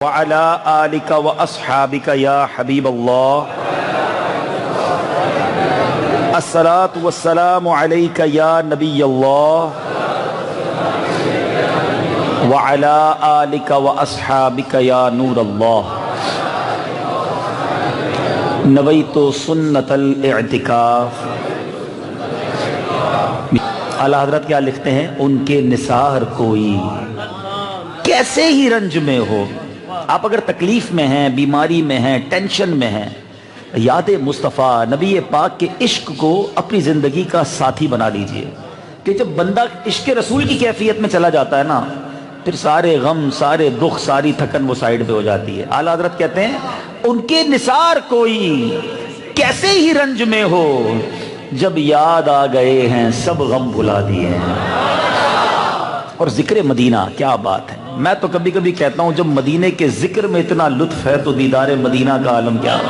وعلى آلك وأصحابك يا حبيب الله الصلاة والسلام عليك يا نبي الله وعلى آلك وأصحابك يا نور الله نويت سنة الاعتکاف۔ اعلیٰ حضرت کیا لکھتے ہیں؟ ان کے نثار کوئی کیسے ہی رنج میں ہو، آپ اگر تکلیف میں ہیں، بیماری میں ہیں، ٹینشن میں ہیں، یاد مصطفیٰ نبی پاک کے عشق کو اپنی زندگی کا ساتھی بنا لیجئے کہ جب بندہ عشق رسول کی کیفیت میں چلا جاتا ہے نا، پھر سارے غم، سارے دکھ، ساری تھکن وہ سائیڈ پہ ہو جاتی ہے۔ اعلیٰ حضرت کہتے ہیں ان کے نثار کوئی کیسے ہی رنج میں ہو، جب یاد آ گئے ہیں سب غم بھلا دیے ہیں۔ اور ذکر مدینہ کیا بات ہے، میں تو کبھی کبھی کہتا ہوں جب مدینے کے ذکر میں اتنا لطف ہے تو دیدار مدینہ کا عالم کیا ہے۔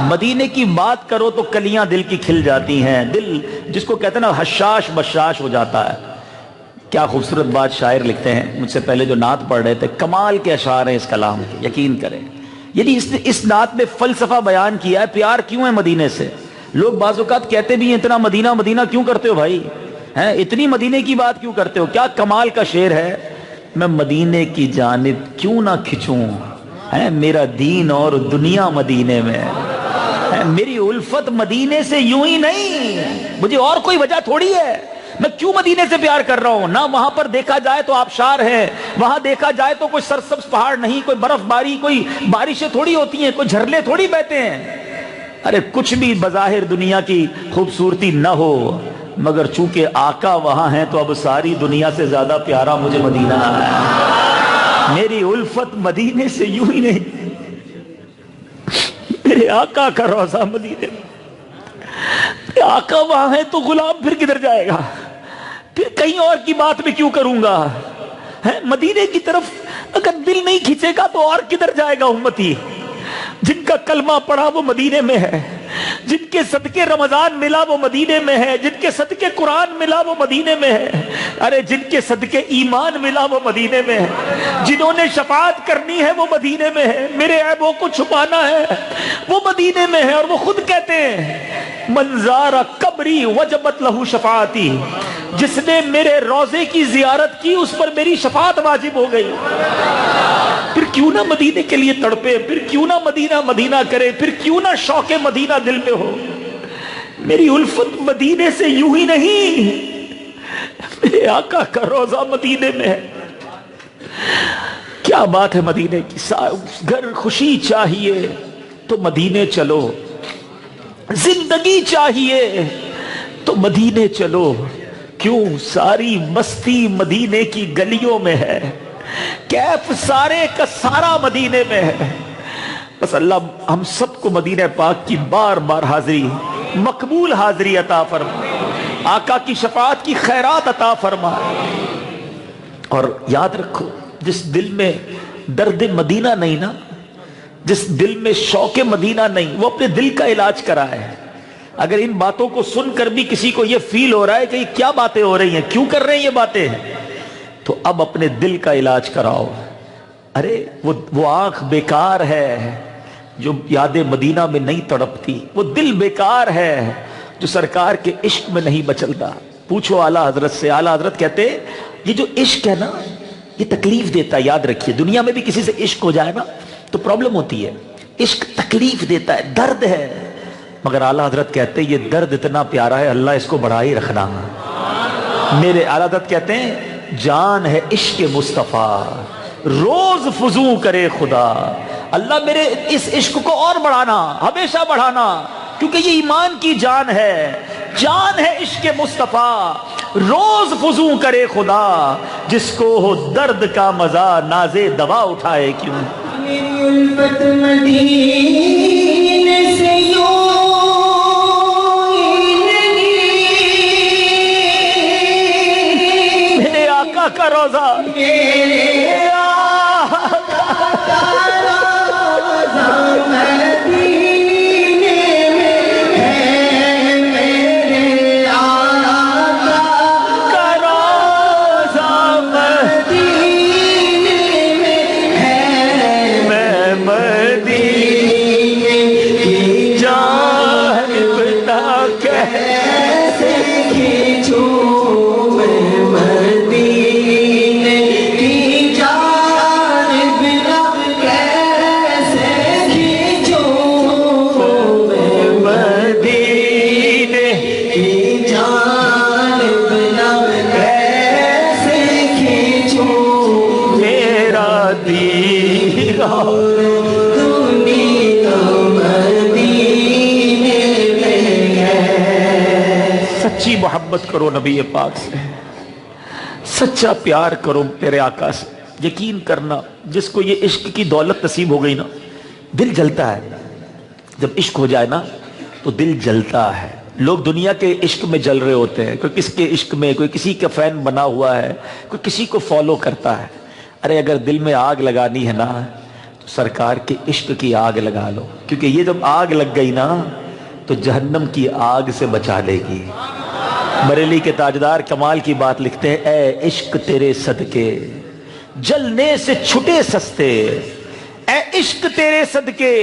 مدینے کی بات کرو تو کلیاں دل کی کھل جاتی ہیں، دل جس کو کہتے ہیں نا حشاش بشاش ہو جاتا ہے۔ کیا خوبصورت بات شاعر لکھتے ہیں، مجھ سے پہلے جو نعت پڑھ رہے تھے، کمال کے اشعار ہیں اس کلام کے، یقین کریں۔ یعنی اس نعت میں فلسفہ بیان کیا ہے، پیار کیوں ہے مدینے سے۔ لوگ بعض اوقات کہتے بھی ہیں اتنا مدینہ مدینہ کیوں کرتے ہو بھائی، ہیں اتنی مدینے کی بات کیوں کرتے ہو، کیا کمال کا شعر ہے۔ میں مدینے کی جانب کیوں نہ کھچوں، میرا دین اور دنیا مدینے میں ہے، میری الفت مدینے سے یوں ہی نہیں، مجھے اور کوئی وجہ تھوڑی ہے، میں کیوں مدینے سے پیار کر رہا ہوں۔ نہ وہاں پر دیکھا جائے تو آبشار ہے، وہاں دیکھا جائے تو کوئی سرسبز پہاڑ نہیں، کوئی برف باری، کوئی بارشیں تھوڑی ہوتی ہیں، کوئی جھرلے تھوڑی بہتے ہیں۔ ارے کچھ بھی بظاہر دنیا کی خوبصورتی نہ ہو، مگر چونکہ آقا وہاں ہیں تو اب ساری دنیا سے زیادہ پیارا مجھے مدینہ ہے۔ میری الفت مدینے سے یوں ہی نہیں، میرے آقا کا روضہ مدینے میں، میرے آقا وہاں ہیں تو غلام پھر کدھر جائے گا، پھر کہیں اور کی بات میں کیوں کروں گا۔ مدینے کی طرف اگر دل نہیں کھینچے گا تو اور کدھر جائے گا امتی۔ جن کا کلمہ پڑھا وہ مدینے میں ہے، جن کے صدقے رمضان ملا وہ مدینے میں ہے، جن کے صدقے قرآن ملا وہ مدینے میں ہے، ارے جن کے صدقے ایمان ملا وہ مدینے میں ہے، جنہوں نے شفاعت کرنی ہے وہ مدینے میں ہے، میرے عیبوں کو چھپانا ہے وہ مدینے میں ہے۔ اور وہ خود کہتے ہیں من زار قبری وجبت لہو شفاعتی، جس نے میرے روضے کی زیارت کی اس پر میری شفاعت واجب ہو گئی۔ پھر کیوں نہ مدینے کے لیے تڑپے، پھر کیوں نہ مدینہ مدینہ کرے، پھر کیوں نہ شوق مدینہ دل میں ہو۔ میری الفت مدینے سے یوں ہی نہیں، میرے آقا کا روضہ مدینے میں ہے۔ کیا بات ہے مدینے کی، گھر خوشی چاہیے تو مدینے چلو، زندگی چاہیے تو مدینے چلو، کیوں ساری مستی مدینے کی گلیوں میں ہے، کیف سارے کا سارا مدینے میں ہے۔ بس اللہ ہم سب کو مدینہ پاک کی بار بار حاضری، مقبول حاضری عطا فرما، آقا کی شفاعت کی خیرات عطا فرما۔ اور یاد رکھو جس دل میں درد مدینہ نہیں نا، جس دل میں شوق مدینہ نہیں، وہ اپنے دل کا علاج کرائے۔ اگر ان باتوں کو سن کر بھی کسی کو یہ فیل ہو رہا ہے کہ یہ کیا باتیں ہو رہی ہیں، کیوں کر رہے ہیں یہ باتیں، تو اب اپنے دل کا علاج کراؤ۔ ارے وہ آنکھ بیکار ہے جو یاد مدینہ میں نہیں تڑپتی، وہ دل بیکار ہے جو سرکار کے عشق میں نہیں بچلتا۔ پوچھو اعلیٰ حضرت سے، اعلیٰ حضرت کہتے یہ جو عشق ہے نا یہ تکلیف دیتا ہے، یاد رکھیے دنیا میں بھی کسی سے عشق ہو جائے نا تو پرابلم ہوتی ہے، عشق تکلیف دیتا ہے، درد ہے، مگر اعلیٰ حضرت کہتے یہ درد اتنا پیارا ہے اللہ اس کو بڑھا ہی رکھنا۔ میرے اعلیٰ حضرت کہتے ہیں جان ہے عشق مصطفیٰ روز فزوں کرے خدا، اللہ میرے اس عشق کو اور بڑھانا، ہمیشہ بڑھانا، کیونکہ یہ ایمان کی جان ہے عشق مصطفیٰ روز فزوں کرے خدا، جس کو ہو درد کا مزہ نازے دوا اٹھائے کیوں۔ میری الفت مدینے سے یوں کا روضہ، میرے آقا کا روضہ مدینے میں ہے، میرے آقا کا روضہ مدینے میں ہے، سچی محبت کرو نبی پاک سے، سچا پیار کرو تیرے آقا سے. یقین کرنا جس کو یہ عشق کی دولت نصیب ہو گئی نا، دل جلتا ہے. جب عشق ہو جائے نا تو دل جلتا ہے. لوگ دنیا کے عشق میں جل رہے ہوتے ہیں، کوئی کس کے عشق میں، کوئی کسی کا فین بنا ہوا ہے، کوئی کسی کو فالو کرتا ہے. ارے اگر دل میں آگ لگانی ہے نا تو سرکار کے عشق کی آگ لگا لو، کیونکہ یہ جب آگ لگ گئی نا تو جہنم کی آگ سے بچا لے گی. بریلی کے تاجدار کمال کی بات لکھتے ہیں، اے عشق تیرے صدقے جلنے سے چھٹے سستے، اے عشق تیرے صدقے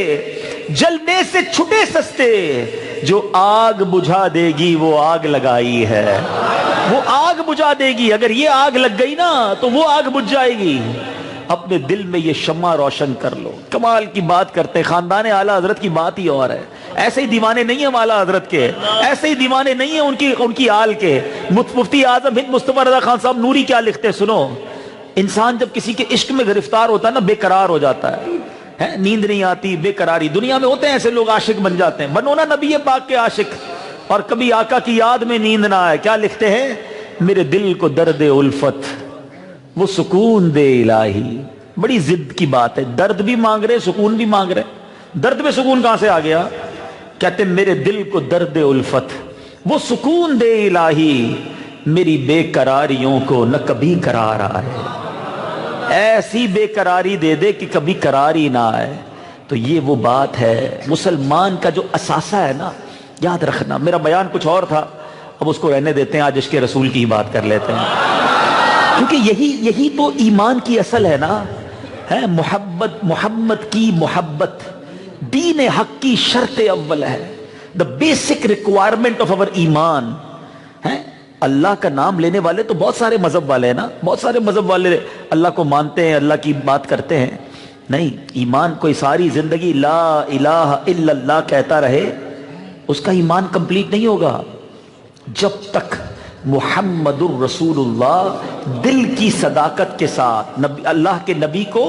جلنے سے چھٹے سستے، جو آگ بجھا دے گی وہ آگ لگائی ہے، وہ آگ بجھا دے گی. اگر یہ آگ لگ گئی نا تو وہ آگ بجھ جائے گی. اپنے دل میں یہ شمع روشن کر لو. کمال کی بات کرتے ہیں، خاندان اعلیٰ حضرت کی بات ہی اور ہے. ایسے ہی دیوانے نہیں ہیں اعلیٰ حضرت کے، ایسے ہی دیوانے نہیں ہیں ان کی آل کے. مفتی اعظم ہند مصطفیٰ رضا خان صاحب نوری کیا لکھتے ہیں سنو. انسان جب کسی کے عشق میں گرفتار ہوتا ہے نا بے قرار ہو جاتا ہے، نیند نہیں آتی، بے قراری. دنیا میں ہوتے ہیں ایسے لوگ، عاشق بن جاتے ہیں. بنو نا نبی پاک کے عاشق اور کبھی آقا کی یاد میں نیند نہ آئے. کیا لکھتے ہیں، میرے دل کو درد الفت وہ سکون دے الہی. بڑی ضد کی بات ہے، درد بھی مانگ رہے، سکون بھی مانگ رہے. درد میں سکون کہاں سے آ گیا؟ کہتے میرے دل کو درد الفت وہ سکون دے الہی، میری بے قراریوں کو نہ کبھی قرار آئے. ایسی بے قراری دے دے کہ کبھی قرار ہی نہ آئے. تو یہ وہ بات ہے مسلمان کا جو اثاثہ ہے نا، یاد رکھنا. میرا بیان کچھ اور تھا، اب اس کو رہنے دیتے ہیں، آج عشق رسول کی ہی بات کر لیتے ہیں، کیونکہ یہی تو ایمان کی اصل ہے نا. ہے محمد کی محبت دین حق کی شرط اول ہے. The basic requirement of over ایمان ہے. اللہ کا نام لینے والے تو بہت سارے مذہب والے ہیں نا، بہت سارے مذہب والے اللہ کو مانتے ہیں، اللہ کی بات کرتے ہیں. نہیں، ایمان کوئی ساری زندگی لا الہ الا اللہ کہتا رہے، اس کا ایمان کمپلیٹ نہیں ہوگا جب تک محمد الرسول اللہ دل کی صداقت کے ساتھ اللہ کے نبی کو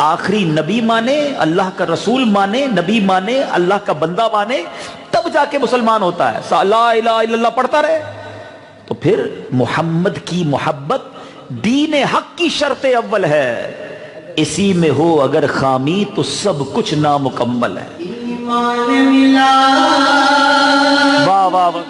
آخری نبی مانے، اللہ کا رسول مانے، نبی مانے، اللہ کا بندہ مانے، تب جا کے مسلمان ہوتا ہے. لا الہ الا اللہ پڑھتا رہے تو پھر محمد کی محبت دین حق کی شرط اول ہے. اسی میں ہو اگر خامی تو سب کچھ نامکمل ہے. ایمان ملا واہ واہ واہ.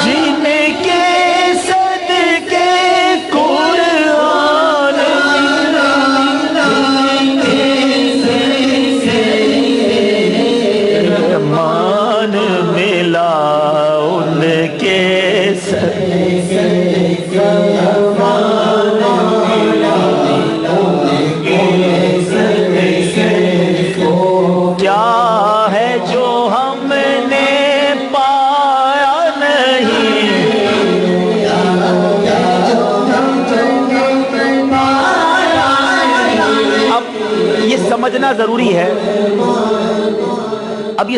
جینے کے صدقے قرآن مان ملا ان کے صدقے کیا ہے جو ہم نے پایا نہیں. اب یہ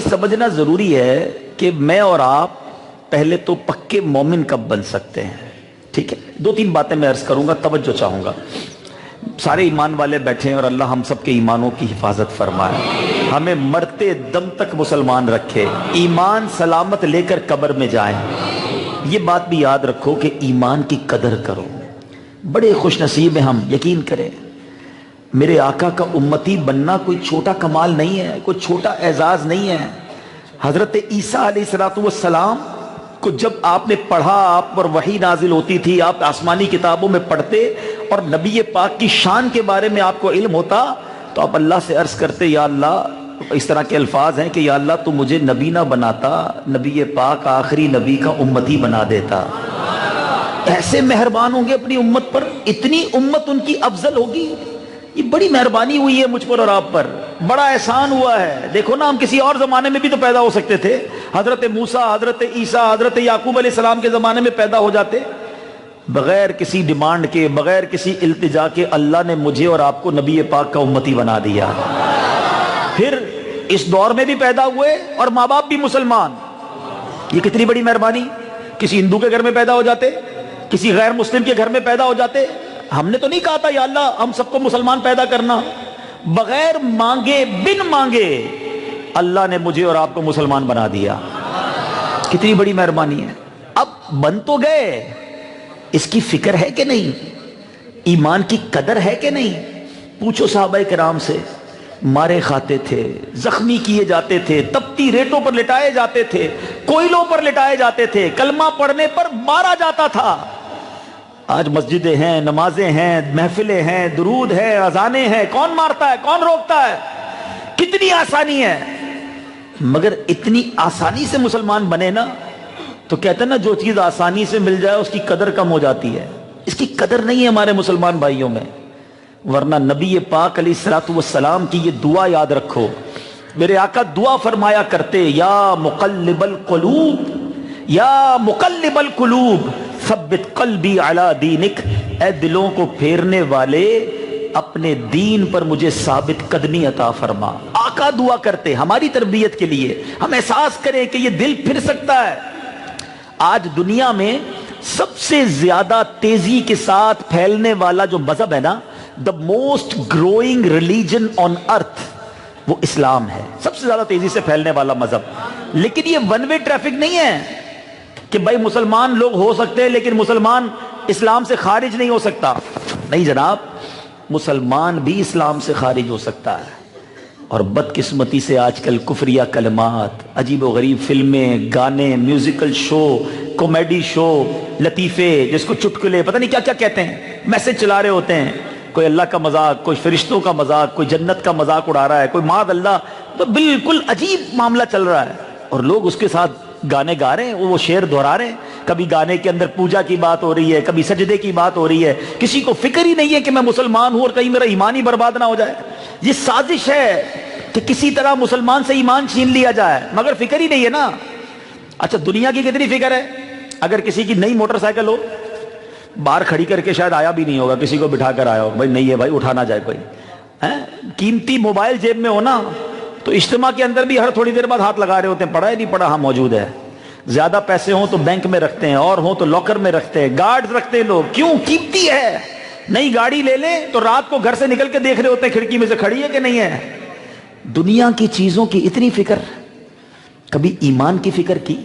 سمجھنا ضروری ہے، کہ میں اور آپ پہلے تو پکے مومن کب بن سکتے ہیں. ٹھیک ہے، دو تین باتیں میں عرض کروں گا، توجہ چاہوں گا. سارے ایمان والے بیٹھے ہیں اور اللہ ہم سب کے ایمانوں کی حفاظت فرمائے، ہمیں مرتے دم تک مسلمان رکھے، ایمان سلامت لے کر قبر میں جائیں. یہ بات بھی یاد رکھو کہ ایمان کی قدر کرو. بڑے خوش نصیب ہیں ہم، یقین کریں. میرے آقا کا امتی بننا کوئی چھوٹا کمال نہیں ہے، کوئی چھوٹا اعزاز نہیں ہے. حضرت عیسیٰ علیہ السلام کو جب آپ نے پڑھا، آپ پر وحی نازل ہوتی تھی، آپ آسمانی کتابوں میں پڑھتے اور نبی پاک کی شان کے بارے میں آپ کو علم ہوتا تو آپ اللہ سے عرض کرتے، یا اللہ، اس طرح کے الفاظ ہیں کہ یا اللہ تو مجھے نبی نہ بناتا، نبی پاک آخری نبی کا امتی بنا دیتا. ایسے مہربان ہوں گے اپنی امت پر، اتنی امت ان کی افضل ہوگی. یہ بڑی مہربانی ہوئی ہے مجھ پر اور آپ پر، بڑا احسان ہوا ہے. دیکھو نا، ہم کسی اور زمانے میں بھی تو پیدا ہو سکتے تھے. حضرت موسیٰ، حضرت عیسیٰ، حضرت یعقوب علیہ السلام کے زمانے میں پیدا ہو جاتے. بغیر کسی ڈیمانڈ کے، بغیر کسی التجا کے اللہ نے مجھے اور آپ کو نبی پاک کا امتی بنا دیا. پھر اس دور میں بھی پیدا ہوئے اور ماں باپ بھی مسلمان. یہ کتنی بڑی مہربانی. کسی ہندو کے گھر میں پیدا ہو جاتے، کسی غیر مسلم کے گھر میں پیدا ہو جاتے. ہم نے تو نہیں کہا تھا یا اللہ ہم سب کو مسلمان پیدا کرنا. بغیر مانگے، بن مانگے اللہ نے مجھے اور آپ کو مسلمان بنا دیا. کتنی بڑی مہربانی ہے. اب بن تو گئے، اس کی فکر ہے کہ نہیں؟ ایمان کی قدر ہے کہ نہیں؟ پوچھو صحابہ کرام سے. مارے کھاتے تھے، زخمی کیے جاتے تھے، تپتی ریتوں پر لٹائے جاتے تھے، کوئلوں پر لٹائے جاتے تھے، کلمہ پڑھنے پر مارا جاتا تھا. آج مسجدیں ہیں، نمازیں ہیں، محفلیں ہیں، درود ہے، اذانیں ہیں. کون مارتا ہے؟ کون روکتا ہے؟ کتنی آسانی ہے. مگر اتنی آسانی سے مسلمان بنے نا تو کہتے ہیں نا جو چیز آسانی سے مل جائے اس کی قدر کم ہو جاتی ہے. اس کی قدر نہیں ہے ہمارے مسلمان بھائیوں میں. ورنہ نبی پاک علیہ الصلوۃ والسلام کی یہ دعا یاد رکھو. میرے آقا دعا فرمایا کرتے، یا مقلب القلوب، یا مقلب القلوب ثبت قلبی علی دینک. اے دلوں کو پھیرنے والے اپنے دین پر مجھے ثابت قدمی عطا فرما. آقا دعا کرتے ہماری تربیت کے لیے. ہم احساس کریں کہ یہ دل پھر سکتا ہے. آج دنیا میں سب سے زیادہ تیزی کے ساتھ پھیلنے والا جو مذہب ہے نا، the most growing religion on earth، وہ اسلام ہے. سب سے زیادہ تیزی سے پھیلنے والا مذہب. لیکن یہ ون وے ٹریفک نہیں ہے کہ بھائی مسلمان لوگ ہو سکتے ہیں لیکن مسلمان اسلام سے خارج نہیں ہو سکتا. نہیں جناب، مسلمان بھی اسلام سے خارج ہو سکتا ہے. اور بدقسمتی سے آج کل کفریہ کلمات، عجیب و غریب فلمیں، گانے، میوزیکل شو، کامیڈی شو، لطیفے جس کو چٹکلے پتہ نہیں کیا کیا کہتے ہیں، میسج چلا رہے ہوتے ہیں. کوئی اللہ کا مذاق، کوئی فرشتوں کا مذاق، کوئی جنت کا مذاق اڑا رہا ہے، کوئی معاذ اللہ. تو بالکل عجیب معاملہ چل رہا ہے اور لوگ اس کے ساتھ گانے گا رہے ہیں، وہ شعر دہرا رہے ہیں. کبھی گانے کے اندر پوجا کی بات ہو رہی ہے، کبھی سجدے کی بات ہو رہی ہے. کسی کو فکر ہی نہیں ہے کہ میں مسلمان ہوں اور کہیں میرا ایمان ہی برباد نہ ہو جائے. یہ سازش ہے کہ کسی طرح مسلمان سے ایمان چھین لیا جائے، مگر فکر ہی نہیں ہے نا. اچھا دنیا کی کتنی فکر ہے. اگر کسی کی نئی موٹر سائیکل ہو، باہر کھڑی کر کے شاید آیا بھی نہیں ہوگا، کسی کو بٹھا کر آیا ہوگا، بھائی نہیں ہے بھائی اٹھانا جائے. کوئی قیمتی موبائل جیب میں ہو نا تو اجتماع کے اندر بھی ہر تھوڑی دیر بعد ہاتھ لگا رہے ہوتے ہیں، پڑھا ہے نہیں پڑھا، ہاں موجود ہے. زیادہ پیسے ہوں تو بینک میں رکھتے ہیں اور ہوں تو لاکر میں رکھتے ہیں، گارڈز رکھتے ہیں لوگ. کیوں؟ قیمتی ہے. نئی گاڑی لے لیں تو رات کو گھر سے نکل کے دیکھ رہے ہوتے ہیں کھڑکی میں سے کھڑی ہے کہ نہیں ہے. دنیا کی چیزوں کی اتنی فکر. کبھی ایمان کی فکر کی؟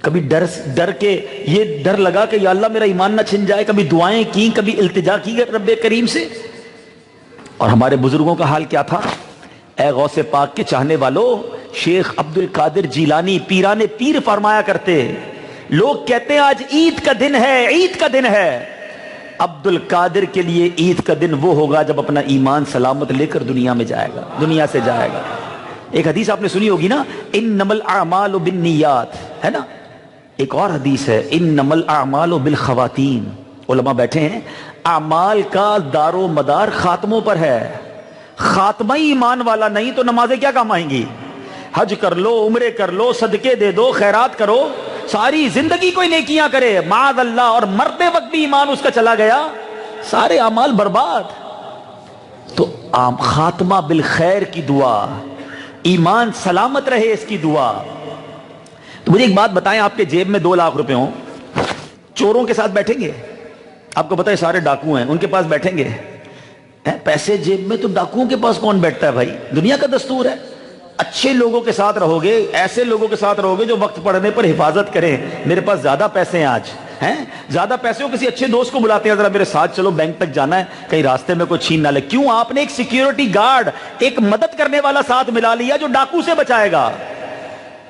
کبھی ڈر کے یہ ڈر لگا کہ یا اللہ میرا ایمان نہ چھن جائے؟ کبھی دعائیں کی، کبھی التجا کی رب کریم سے؟ اور ہمارے بزرگوں کا حال کیا تھا؟ اے غوث پاک کے چاہنے والو، شیخ عبد القادر جیلانی پیران پیر فرمایا کرتے، لوگ کہتے ہیں آج عید کا دن ہے، عید کا دن ہے. عبد القادر کے لیے عید کا دن وہ ہوگا جب اپنا ایمان سلامت لے کر دنیا میں جائے گا، دنیا سے جائے گا. ایک حدیث آپ نے سنی ہوگی نا، انما الاعمال بالنیات، ہے نا. ایک اور حدیث ہے، انما الاعمال بالخواتین. علماء بیٹھے ہیں، اعمال کا دار و مدار خاتموں پر ہے. خاتمہ ہی ایمان والا نہیں تو نمازیں کیا کام آئیں گی؟ حج کر لو، عمرے کر لو، صدقے دے دو، خیرات کرو، ساری زندگی کوئی نیکیاں کرے، معاذ اللہ، اور مرتے وقت بھی ایمان اس کا چلا گیا، سارے اعمال برباد. تو خاتمہ بالخیر کی دعا، ایمان سلامت رہے اس کی دعا. تو مجھے ایک بات بتائیں، آپ کے جیب میں 2 لاکھ روپے ہوں، چوروں کے ساتھ بیٹھیں گے؟ آپ کو پتہ ہے سارے ڈاکو ہیں، ان کے پاس بیٹھیں گے؟ پیسے جیب میں تو ڈاکوؤں کے پاس کون بیٹھتا ہے بھائی؟ دنیا کا دستور ہے. اچھے لوگوں کے ساتھ رہو گے، ایسے لوگوں کے ساتھ رہو گے جو وقت پڑنے پر حفاظت کریں. میرے پاس زیادہ پیسے ہیں آج، زیادہ پیسے ہو، کسی اچھے دوست کو بلاتے ہیں، ذرا میرے ساتھ چلو، بینک تک جانا ہے، کہیں راستے میں کوئی چھین نہ لے. کیوں؟ آپ نے ایک سیکیورٹی گارڈ، ایک مدد کرنے والا ساتھ ملا لیا جو ڈاکو سے بچائے گا.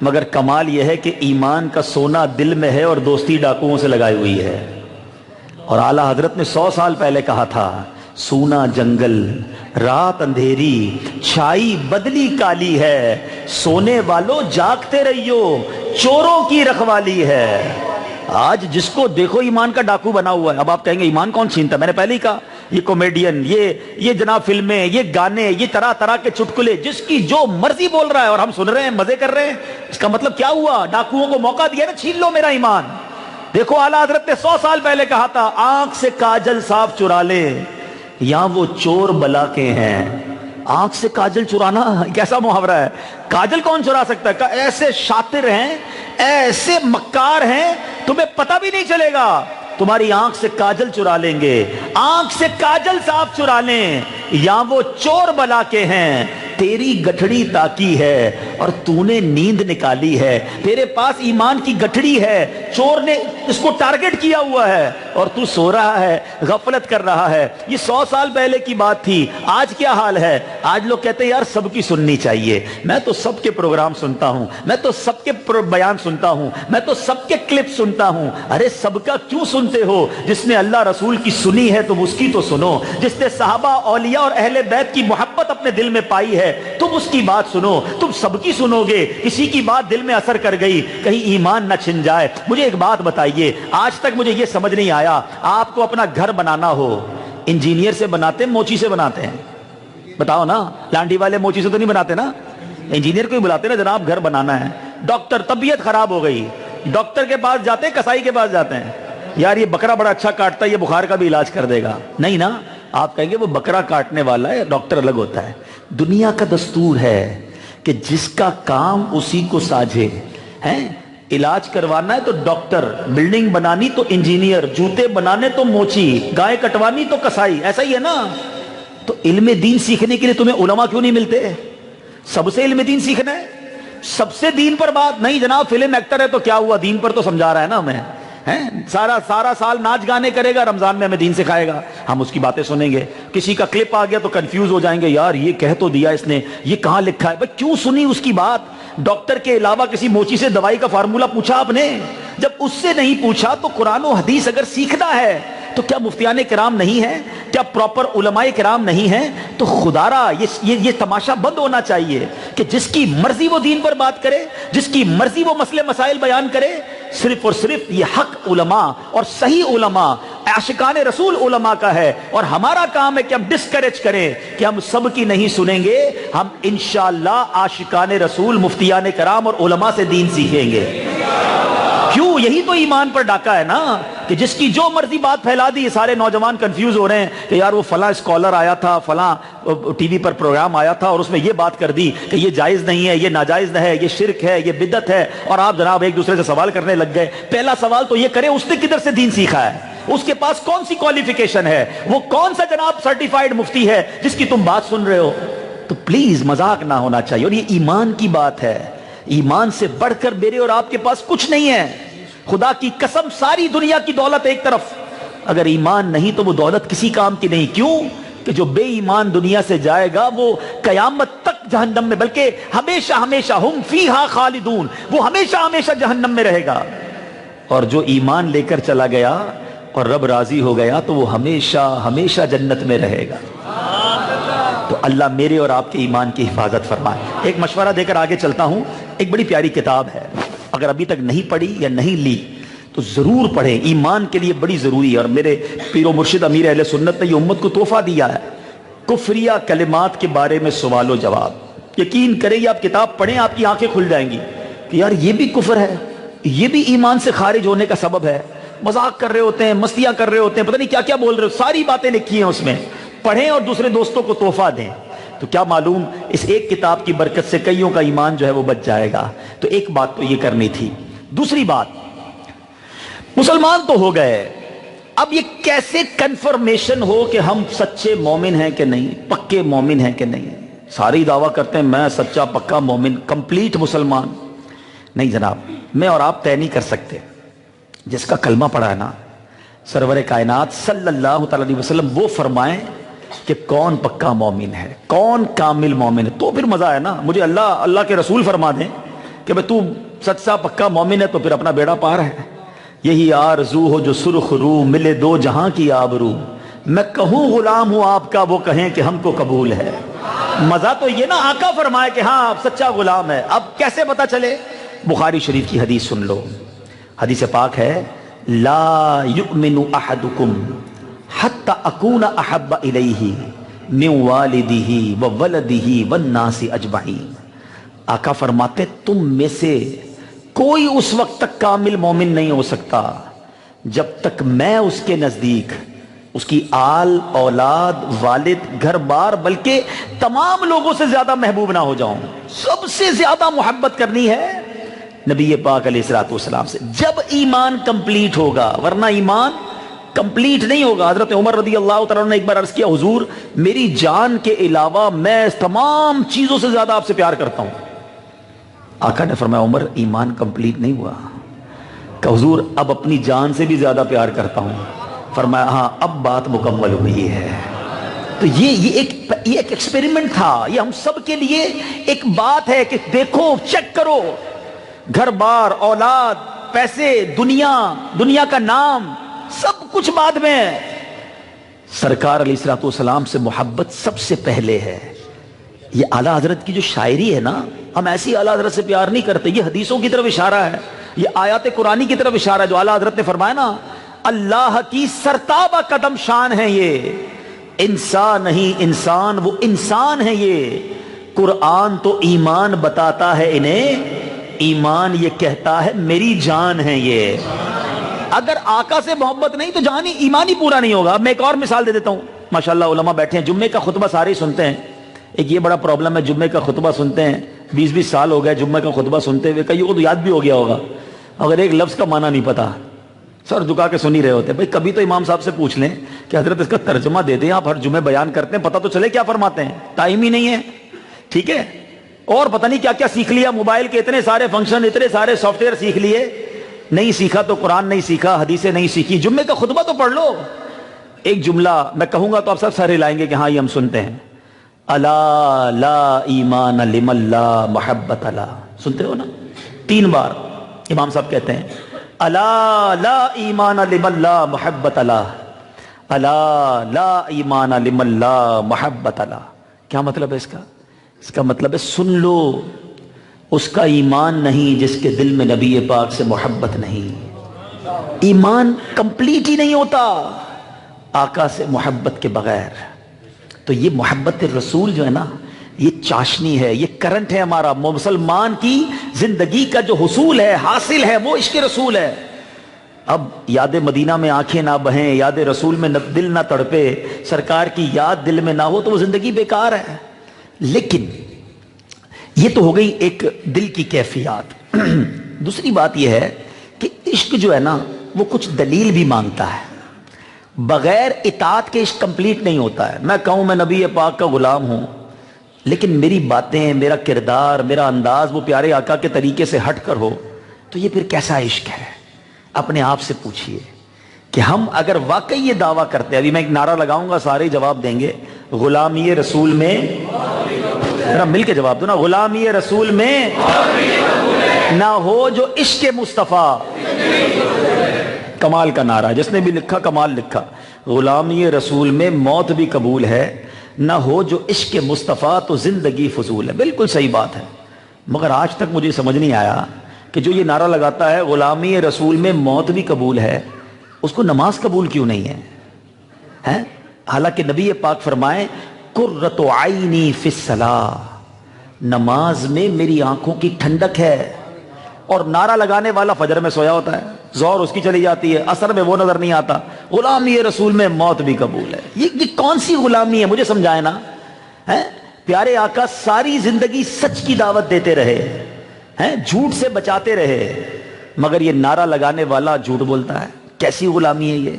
مگر کمال یہ ہے کہ ایمان کا سونا دل میں ہے اور دوستی ڈاکوؤں سے لگائی ہوئی ہے. اور اعلیٰ حضرت نے 100 سال پہلے کہا تھا، سونا جنگل، رات اندھیری، چھائی بدلی کالی ہے، سونے والوں جاگتے رہیو، چوروں کی رکھوالی ہے. آج جس کو دیکھو ایمان کا ڈاکو بنا ہوا ہے. اب آپ کہیں گے ایمان کون چھینتا؟ میں نے پہلے ہی کہا، یہ کامیڈین، یہ جناب فلمیں، یہ گانے، یہ طرح طرح کے چٹکلے، جس کی جو مرضی بول رہا ہے اور ہم سن رہے ہیں، مزے کر رہے ہیں. اس کا مطلب کیا ہوا؟ ڈاکوؤں کو موقع دیا نا، چھین لو میرا ایمان. دیکھو آلہ حضرت نے 100 سال پہلے کہا تھا آنکھ سے کاجل صاف چرا لے یا وہ چور بلا کے ہیں. آنکھ سے کاجل چرانا کیسا محاورہ ہے؟ کاجل کون چرا سکتا ہے؟ ایسے شاطر ہیں، ایسے مکار ہیں، تمہیں پتہ بھی نہیں چلے گا. تمہاری آنکھ سے کاجل چرا لیں گے، آنکھ سے کاجل صاف چرا لیں یا وہ چور بلا کے ہیں. تیری گٹھڑی تاکی ہے اور تو نے نیند نکالی ہے. تیرے پاس ایمان کی گٹھڑی ہے، چور نے اس کو ٹارگٹ کیا ہوا ہے اور تو سو رہا ہے، غفلت کر رہا ہے. یہ 100 سال پہلے کی بات تھی. آج کیا حال ہے؟ آج لوگ کہتے ہیں یار سب کی سننی چاہیے. میں تو سب کے پروگرام سنتا ہوں، میں تو سب کے بیان سنتا ہوں، میں تو سب کے کلپ سنتا ہوں. ارے سب کا کیوں سنتے ہو؟ جس نے اللہ رسول کی سنی ہے تم اس کی تو سنو. جس نے صحابہ، اولیاء اور اہل بیت کی محبت اپنے دل میں پائی ہے تم اس کی بات سنو. تم سب کی سنو گے، کسی کی بات دل میں اثر کر گئی کہیں ایمان نہ چھن جائے. مجھے ایک بات بتائیے، آج تک مجھے یہ سمجھ نہیں آیا، آپ کو اپنا گھر بنانا ہو انجینئر سے بناتے ہیں موچی سے بناتے ہیں؟ بتاؤ نا. لانڈی والے موچی سے تو نہیں بناتے نا، انجینئر کو ہی بلاتے نا. جناب گھر بنانا ہے، ڈاکٹر طبیعت خراب ہو گئی، ڈاکٹر کے پاس جاتے ہیں، کسائی کے پاس جاتے ہیں. یار یہ بکرا بڑا اچھا کاٹتا ہے، یہ بخار کا بھی علاج کر دے گا. نہیں نا، آپ کہیں گے وہ بکرا کاٹنے والا ہے، ڈاکٹر الگ ہوتا ہے. دنیا کا دستور ہے کہ جس کا کام اسی کو ساجھے. ہیں علاج کروانا ہے تو ڈاکٹر، بلڈنگ بنانی تو انجینئر، جوتے بنانے تو موچی، گائے کٹوانی تو کسائی. ایسا ہی ہے نا. تو علم دین سیکھنے کے لیے تمہیں علماء کیوں نہیں ملتے؟ سب سے علم دین سیکھنا ہے، سب سے دین پر بات نہیں. جناب فلم ایکٹر ہے تو کیا ہوا، دین پر تو سمجھا رہا ہے نا ہمیں. سارا سال ناچ گانے کرے گا، رمضان میں ہمیں دین سکھائے گا، ہم اس کی باتیں سنیں گے. کسی کا کلپ آ گیا تو کنفیوز ہو جائیں گے، یار یہ کہہ تو دیا اس نے، یہ کہاں لکھا ہے؟ بھائی کیوں سنی اس کی بات؟ ڈاکٹر کے علاوہ کسی موچی سے دوائی کا فارمولا پوچھا آپ نے؟ جب اس سے نہیں پوچھا تو قرآن و حدیث اگر سیکھنا ہے تو کیا مفتیان کرام نہیں ہیں؟ کیا پراپر علماء کرام نہیں ہیں؟ تو خدارا یہ تماشا بند ہونا چاہیے کہ جس کی مرضی وہ دین پر بات کرے، جس کی مرضی وہ مسئلے مسائل بیان کرے. صرف اور صرف یہ حق علماء اور صحیح علماء، عاشقان رسول علماء کا ہے. اور ہمارا کام ہے کہ ہم ڈسکریج کریں کہ ہم سب کی نہیں سنیں گے. ہم انشاءاللہ عاشقان رسول، مفتیان کرام اور علماء سے دین سیکھیں گے. کیوں؟ یہی تو ایمان پر ڈاکہ ہے نا، کہ جس کی جو مرضی بات پھیلا دی. سارے نوجوان کنفیوز ہو رہے ہیں کہ یار وہ فلاں اسکالر آیا تھا، فلاں ٹی وی پر پروگرام آیا تھا اور اس میں یہ بات کر دی کہ یہ جائز نہیں ہے، یہ ناجائز ہے، یہ شرک ہے، یہ بدعت ہے. اور آپ جناب ایک دوسرے سے سوال کرنے لگ گئے. پہلا سوال تو یہ کرے اس نے کدھر سے دین سیکھا ہے؟ اس کے پاس کون سی کوالیفیکیشن ہے؟ وہ کون سا جناب سرٹیفائیڈ مفتی ہے جس کی تم بات سن رہے ہو؟ تو پلیز مذاق نہ ہونا چاہیے. اور یہ ایمان کی بات ہے، ایمان سے بڑھ کر میرے اور آپ کے پاس کچھ نہیں ہے. خدا کی قسم ساری دنیا کی دولت ایک طرف، اگر ایمان نہیں تو وہ دولت کسی کام کی نہیں. کیوں؟ کہ جو بے ایمان دنیا سے جائے گا وہ قیامت تک جہنم میں، بلکہ ہمیشہ ہمیشہ ہم فیہا خالدون، وہ ہمیشہ ہمیشہ جہنم میں رہے گا. اور جو ایمان لے کر چلا گیا اور رب راضی ہو گیا تو وہ ہمیشہ ہمیشہ جنت میں رہے گا. تو اللہ میرے اور آپ کے ایمان کی حفاظت فرمائے. ایک مشورہ دے کر آگے چلتا ہوں. ایک بڑی پیاری کتاب ہے، اگر ابھی تک نہیں پڑھی یا نہیں لی تو ضرور پڑھیں. ایمان کے لیے بڑی ضروری ہے. اور میرے پیر و مرشد امیر اہل سنت نے یہ امت کو تحفہ دیا ہے، کفریہ کلمات کے بارے میں سوال و جواب. یقین کریں یہ آپ کتاب پڑھیں آپ کی آنکھیں کھل جائیں گی کہ یار یہ بھی کفر ہے، یہ بھی ایمان سے خارج ہونے کا سبب ہے. مذاق کر رہے ہوتے ہیں، مستیاں کر رہے ہوتے ہیں، پتہ نہیں کیا کیا بول رہے ہو. ساری باتیں لکھی ہیں اس میں، پڑھیں اور دوسرے دوستوں کو تحفہ دیں. تو کیا معلوم اس ایک کتاب کی برکت سے کئیوں کا ایمان جو ہے وہ بچ جائے گا. تو ایک بات تو یہ کرنی تھی. دوسری بات، مسلمان تو ہو گئے، اب یہ کیسے کنفرمیشن ہو کہ ہم سچے مومن ہیں کہ نہیں، پکے مومن ہیں کہ نہیں. سارے دعویٰ کرتے ہیں میں سچا پکا مومن، کمپلیٹ مسلمان. نہیں جناب، میں اور آپ طے نہیں کر سکتے. جس کا کلمہ پڑھا ہے نا سرور کائنات صلی اللہ تعالی علیہ وسلم، وہ فرمائیں کہ کون پکا مومن ہے، کون کامل مومن ہے، تو پھر مزہ ہے نا. مجھے اللہ کے رسول فرما دیں کہ بھئی تو سچا پکا مومن ہے تو پھر اپنا بیڑا پار ہے. یہی آرزو ہو جو سرخ رو ملے دو جہاں کی آبرو، میں کہوں غلام ہوں آپ کا وہ کہیں کہ ہم کو قبول ہے. مزہ تو یہ نا آقا فرمائے کہ ہاں آپ سچا غلام ہے. اب کیسے پتا چلے؟ بخاری شریف کی حدیث سن لو. حدیث پاک ہے لا یؤمن احدکم حتی اکون احب الیہ من والدہ وولدہ والناس اجمعین. آقا فرماتے تم میں سے کوئی اس وقت تک کامل مومن نہیں ہو سکتا جب تک میں اس کے نزدیک اس کی آل اولاد والد گھر بار بلکہ تمام لوگوں سے زیادہ محبوب نہ ہو جاؤں. سب سے زیادہ محبت کرنی ہے نبی پاک علیہ الصلوۃ والسلام سے. جب ایمان کمپلیٹ ہوگا, ورنہ ایمان کمپلیٹ نہیں ہوگا. حضرت عمر رضی اللہ تعالیٰ نے ایک بار عرض کیا, حضور میری جان کے علاوہ میں تمام چیزوں سے زیادہ آپ سے پیار کرتا ہوں. آقا نے فرمایا عمر ایمان کمپلیٹ نہیں ہوا. کہ حضور اب اپنی جان سے بھی زیادہ پیار کرتا ہوں. فرمایا ہاں اب بات مکمل ہوئی ہے. تو یہ ایک ایکسپیریمنٹ تھا, یہ ہم سب کے لیے ایک بات ہے کہ دیکھو, چیک کرو, گھر بار, اولاد, پیسے, دنیا کا نام, سب کچھ بعد میں. سرکار علیہ الصلوۃ والسلام سے محبت سب سے پہلے ہے. یہ اعلیٰ حضرت کی جو شاعری ہے نا, ہم ایسی اعلیٰ حضرت سے پیار نہیں کرتے. یہ حدیثوں کی طرف اشارہ ہے, یہ آیات قرآنی کی طرف اشارہ ہے جو اعلیٰ حضرت نے فرمایا نا, اللہ کی سرتابہ قدم شان ہے یہ, انسان نہیں انسان وہ انسان ہے یہ. قرآن تو ایمان بتاتا ہے انہیں, ایمان یہ کہتا ہے میری جان ہے یہ. اگر آقا سے محبت نہیں تو جان ہی ایمان ہی پورا نہیں ہوگا. اب میں ایک اور مثال دے دیتا ہوں. ماشاءاللہ علماء بیٹھے ہیں, جمعے کا خطبہ سارے ہی سنتے ہیں. ایک یہ بڑا پرابلم ہے, جمعے کا خطبہ سنتے ہیں, 20 سال ہو گئے جمعے کا خطبہ سنتے ہوئے, کئیوں کو تو یاد بھی ہو گیا ہوگا, اگر ایک لفظ کا معنی نہیں پتا سر جھکا کے سن ہی رہے ہوتے. بھائی کبھی تو امام صاحب سے پوچھ لیں کہ حضرت اس کا ترجمہ دے دیں, آپ ہر جمعے بیان کرتے ہیں, پتہ تو چلے کیا فرماتے ہیں. ٹائم ہی نہیں ہے, ٹھیک ہے, اور پتہ نہیں کیا کیا سیکھ لیا, موبائل کے اتنے سارے فنکشن, اتنے سارے سافٹ ویئر سیکھ لیے. نہیں سیکھا تو قرآن نہیں سیکھا, حدیثیں نہیں سیکھی. جمعے کا خطبہ تو پڑھ لو. ایک جملہ میں کہوں گا تو آپ سب سر ہلائیں گے کہ ہاں یہ ہم سنتے ہیں. الا لا ایمان لمن لا محبت لا, سنتے ہو نا, 3 بار امام صاحب کہتے ہیں الا لا ایمان لمن لا محبت لا, الا لا ایمان لمن لا محبت لا. کیا مطلب ہے اس کا؟ اس کا مطلب ہے سن لو, اس کا ایمان نہیں جس کے دل میں نبی پاک سے محبت نہیں. ایمان کمپلیٹ ہی نہیں ہوتا آقا سے محبت کے بغیر. تو یہ محبت رسول جو ہے نا, یہ چاشنی ہے, یہ کرنٹ ہے ہمارا. مسلمان کی زندگی کا جو حصول ہے, حاصل ہے, وہ عشق رسول ہے. اب یاد مدینہ میں آنکھیں نہ بہیں, یاد رسول میں دل نہ تڑپے, سرکار کی یاد دل میں نہ ہو تو وہ زندگی بیکار ہے. لیکن یہ تو ہو گئی ایک دل کی کیفیات. دوسری بات یہ ہے کہ عشق جو ہے نا وہ کچھ دلیل بھی مانگتا ہے. بغیر اطاعت کے عشق کمپلیٹ نہیں ہوتا ہے. میں کہوں میں نبی پاک کا غلام ہوں, لیکن میری باتیں, میرا کردار, میرا انداز وہ پیارے آقا کے طریقے سے ہٹ کر ہو, تو یہ پھر کیسا عشق ہے؟ اپنے آپ سے پوچھئے کہ ہم اگر واقعی یہ دعویٰ کرتے ہیں, ابھی میں ایک نعرہ لگاؤں گا سارے جواب دیں گے, غلامی رسول میں, ذرا مل کے جواب دو نا, غلامی رسول میں نہ ہو جو عشق مصطفیٰ. کمال کا نعرہ, جس نے بھی لکھا کمال لکھا. غلامی رسول میں موت بھی قبول ہے, نہ ہو جو عشق مصطفیٰ تو زندگی فضول ہے. بالکل صحیح بات ہے, مگر آج تک مجھے سمجھ نہیں آیا کہ جو یہ نعرہ لگاتا ہے غلامی رسول میں موت بھی قبول ہے, اس کو نماز قبول کیوں نہیں ہے؟ حالانکہ نبی پاک فرمائیں قرۃ عینی فی الصلاۃ, نماز میں میری آنکھوں کی ٹھنڈک ہے. اور نعرہ لگانے والا فجر میں سویا ہوتا ہے, ظہر اس کی چلی جاتی ہے, عصر میں وہ نظر نہیں آتا. غلامی رسول میں موت بھی قبول ہے. یہ کون سی غلامی ہے؟ مجھے سمجھائے نا. پیارے آقا ساری زندگی سچ کی دعوت دیتے رہے, جھوٹ سے بچاتے رہے, مگر یہ نعرہ لگانے والا جھوٹ بولتا ہے. کیسی غلامی ہے یہ؟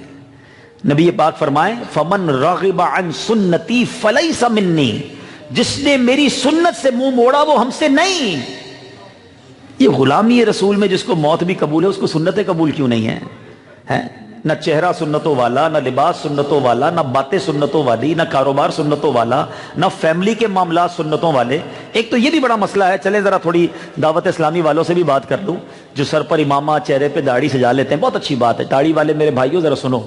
نبی پاک فرمائیں فمن رغب عن سنتی فلیس منی, جس نے میری سنت سے منہ موڑا وہ ہم سے نہیں. یہ غلامی رسول میں جس کو موت بھی قبول ہے, اس کو سنتیں قبول کیوں نہیں ہیں؟ نہ چہرہ سنتوں والا, نہ لباس سنتوں والا, نہ باتیں سنتوں والی, نہ کاروبار سنتوں والا, نہ فیملی کے معاملات سنتوں والے. ایک تو یہ بھی بڑا مسئلہ ہے. چلیں ذرا تھوڑی دعوت اسلامی والوں سے بھی بات کر لوں, جو سر پر امامہ, چہرے پہ داڑھی سجا لیتے ہیں. بہت اچھی بات ہے. داڑھی والے میرے بھائیوں ذرا سنو,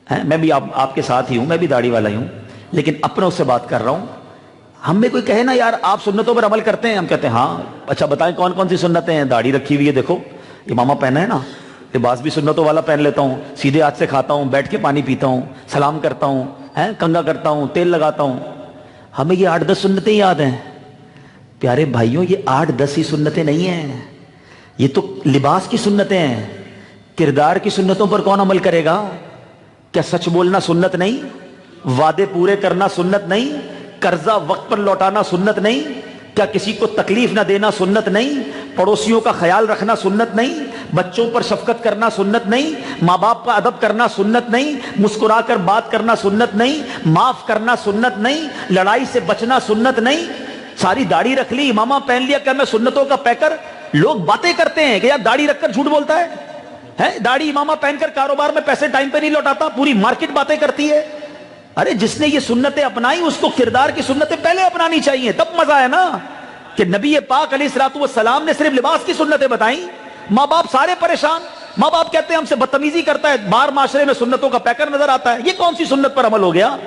میں بھی آپ کے ساتھ ہی ہوں, میں بھی داڑھی والا ہی ہوں, لیکن اپنوں سے بات کر رہا ہوں. ہم میں کوئی کہے نا یار آپ سنتوں پر عمل کرتے ہیں, ہم کہتے ہیں ہاں. اچھا بتائیں کون کون سی سنتیں ہیں؟ داڑھی رکھی ہوئی ہے, دیکھو امامہ پہنا ہے نا, لباس بھی سنتوں والا پہن لیتا ہوں, سیدھے ہاتھ سے کھاتا ہوں, بیٹھ کے پانی پیتا ہوں, سلام کرتا ہوں, کنگا کرتا ہوں, تیل لگاتا ہوں. ہمیں یہ 8-10 سنتیں یاد ہیں. پیارے بھائیوں یہ 8-10 ہی سنتیں نہیں ہیں, یہ تو لباس کی سنتیں ہیں. کردار کی سنتوں پر کون عمل کرے گا؟ کیا سچ بولنا سنت نہیں؟ وعدے پورے کرنا سنت نہیں؟ قرضہ وقت پر لوٹانا سنت نہیں؟ کیا کسی کو تکلیف نہ دینا سنت نہیں؟ پڑوسیوں کا خیال رکھنا سنت نہیں؟ بچوں پر شفقت کرنا سنت نہیں؟ ماں باپ کا ادب کرنا سنت نہیں؟ مسکرا کر بات کرنا سنت نہیں؟ معاف کرنا سنت نہیں؟ لڑائی سے بچنا سنت نہیں؟ ساری داڑھی رکھ لی، امامہ پہن لیا، کہ میں سنتوں کا پیکر؟ لوگ باتیں کرتے ہیں کہ یار داڑھی رکھ کر جھوٹ بولتا ہے، داڑھی امامہ پہن کر کاروبار میں پیسے ٹائم پہ نہیں لوٹاتا، پوری مارکیٹ باتیں کرتی ہے۔ ارے جس نے یہ سنتیں اپنائی اس کو کردار کی سنتیں پہلے اپنانی چاہیے، تب مزہ ہے نا۔ کہ نبی پاک علیہ الصلوۃ والسلام نے صرف لباس کی سنتیں بتائیں، ماں باپ سارے پریشان، ماں باپ کہتے ہیں ہم سے بدتمیزی کرتا ہے، بار معاشرے میں سنتوں کا پیکر نظر آتا ہے، یہ کون سی سنت پر عمل ہو گیا؟